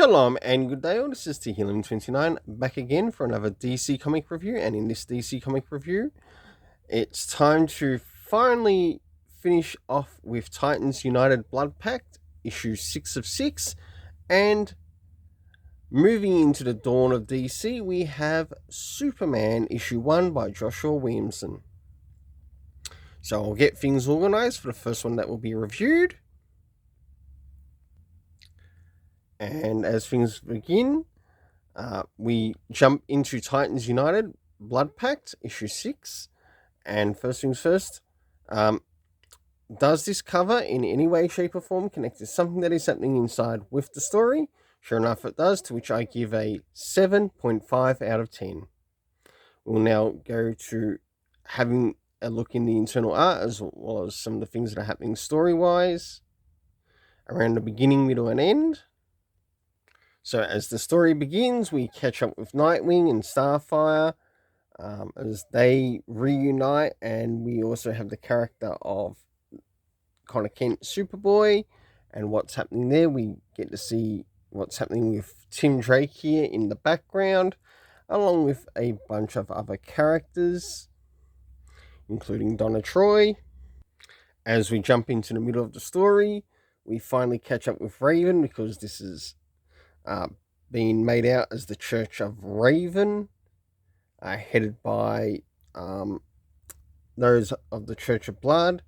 Shalom and good day all, this is Healing29 back again for another DC comic review, and in this DC comic review, it's time to finally finish off with Titans United Bloodpact, issue 6 of 6, and moving into the dawn of DC, we have Superman issue 1 by Joshua Williamson. So I'll get things organised for the first one that will be reviewed. And as things begin, we jump into Titans United Bloodpact, issue 6. And first things first, does this cover in any way, shape, or form connect to something that is happening inside with the story? Sure enough, it does, to which I give a 7.5 out of 10. We'll now go to having a look in the internal art, as well as some of the things that are happening story-wise around the beginning, middle, and end. So as the story begins, we catch up with Nightwing and Starfire as they reunite, and we also have the character of Connor Kent, Superboy, and what's happening there. We get to see what's happening with Tim Drake here in the background, along with a bunch of other characters, including Donna Troy. As we jump into the middle of the story, we finally catch up with Raven, because this is being made out as the Church of Raven, headed by those of the Church of Blood,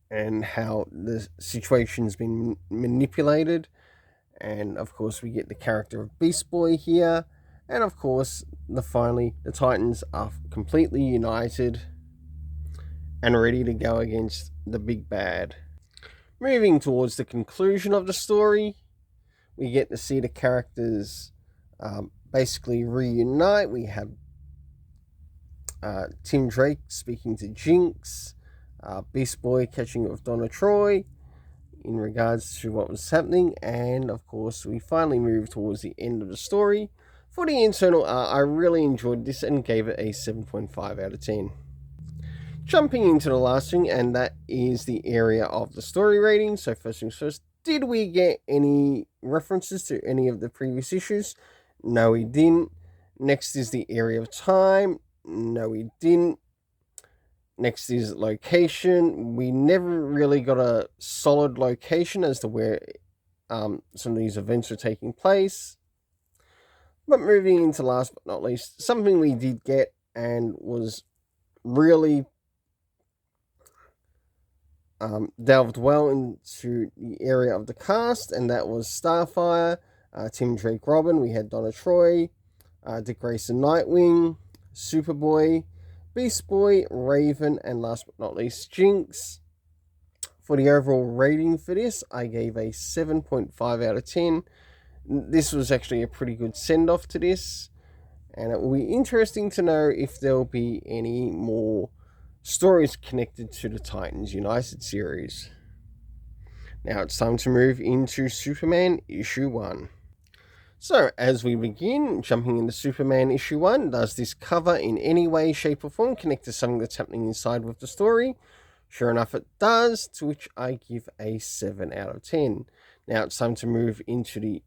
and how the situation's been manipulated. And of course we get the character of Beast Boy here, and of course finally the Titans are completely united and ready to go against the big bad. Moving towards the conclusion of the story, we get to see the characters basically reunite. We have Tim Drake speaking to Jinx, Beast Boy catching up with Donna Troy in regards to what was happening, and of course we finally move towards the end of the story. For the internal art, I really enjoyed this and gave it a 7.5 out of 10. Jumping into the last thing, and that is the area of the story rating. So first things first, did we get any references to any of the previous issues? No, we didn't. Next is the area of time. No, we didn't. Next is location. We never really got a solid location as to where some of these events are taking place. But moving into last but not least, something we did get and was really delved well into the area of the cast, and that was Starfire, Tim Drake Robin. We had Donna Troy, Dick Grayson Nightwing, Superboy, Beast Boy, Raven, and last but not least Jinx. For the overall rating for this, I gave a 7.5 out of 10. This was actually a pretty good send-off to this, and it will be interesting to know if there will be any more stories connected to the Titans United series. Now it's time to move into Superman issue 1. So as we begin, jumping into Superman issue 1, does this cover in any way, shape or form connect to something that's happening inside with the story? Sure enough it does, to which I give a 7 out of 10. Now it's time to move into the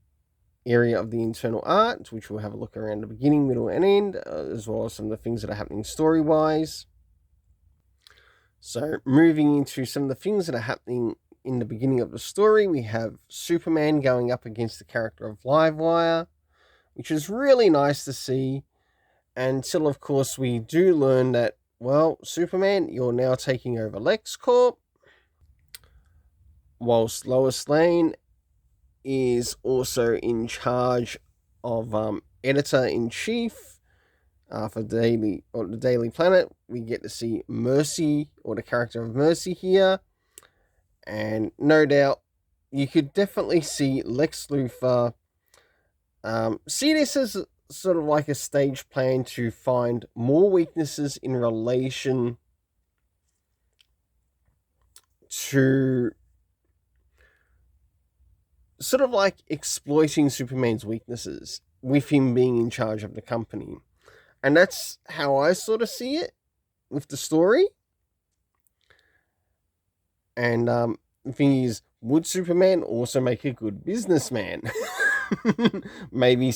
area of the internal art, which we'll have a look around the beginning, middle and end, as well as some of the things that are happening story-wise. So moving into some of the things that are happening in the beginning of the story, we have Superman going up against the character of Livewire, which is really nice to see, until of course we do learn that, well, Superman, you're now taking over LexCorp, whilst Lois Lane is also in charge of editor-in-chief for the Daily Planet. We get to see Mercy, or the character of Mercy here, and no doubt you could definitely see Lex Luthor see this as sort of like a stage plan to find more weaknesses in relation to sort of like exploiting Superman's weaknesses with him being in charge of the company. And that's how I sort of see it with the story. And the thing is, would Superman also make a good businessman? maybe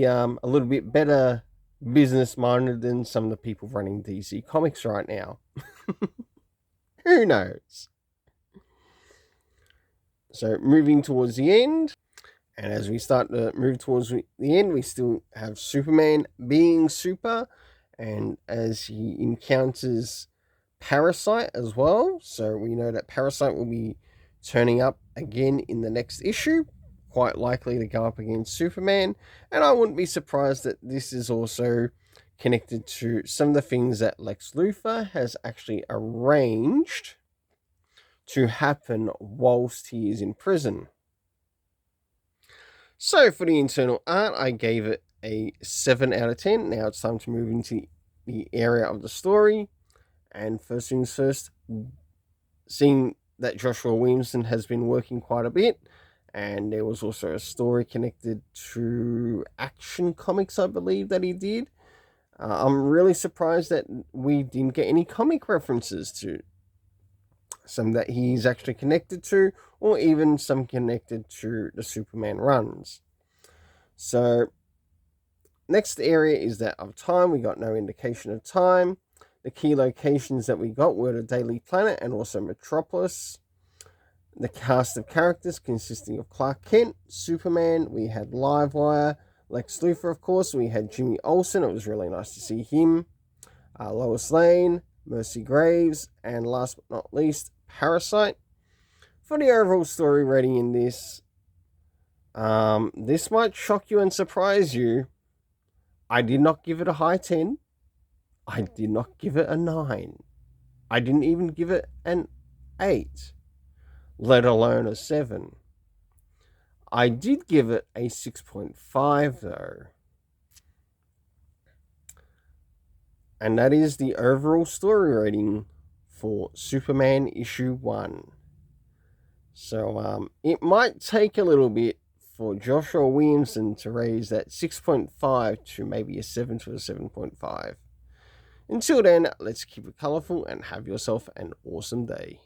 a little bit better business minded than some of the people running DC Comics right now. Who knows? So moving towards the end, and as we start to move towards the end, we still have Superman being super, and as he encounters Parasite as well. So we know that Parasite will be turning up again in the next issue, quite likely to go up against Superman. And I wouldn't be surprised that this is also connected to some of the things that Lex Luthor has actually arranged to happen whilst he is in prison. So for the internal art, I gave it a 7 out of 10. Now it's time to move into the area of the story. And first things first, seeing that Joshua Williamson has been working quite a bit, and there was also a story connected to Action Comics, I believe, that he did. I'm really surprised that we didn't get any comic references to some that he's actually connected to, or even some connected to the Superman runs. So, next area is that of time. We got no indication of time. The key locations that we got were the Daily Planet and also Metropolis. The cast of characters consisting of Clark Kent, Superman, we had Livewire, Lex Luthor, of course, we had Jimmy Olsen, it was really nice to see him, Lois Lane, Mercy Graves, and last but not least, Parasite. For the overall story rating in this might shock you and surprise you. I did not give it a high 10. I did not give it a 9. I didn't even give it an 8, let alone a 7. I did give it a 6.5 though. And that is the overall story rating for Superman issue 1. So it might take a little bit for Joshua Williamson to raise that 6.5 to maybe a 7 to a 7.5. Until then, let's keep it colourful and have yourself an awesome day.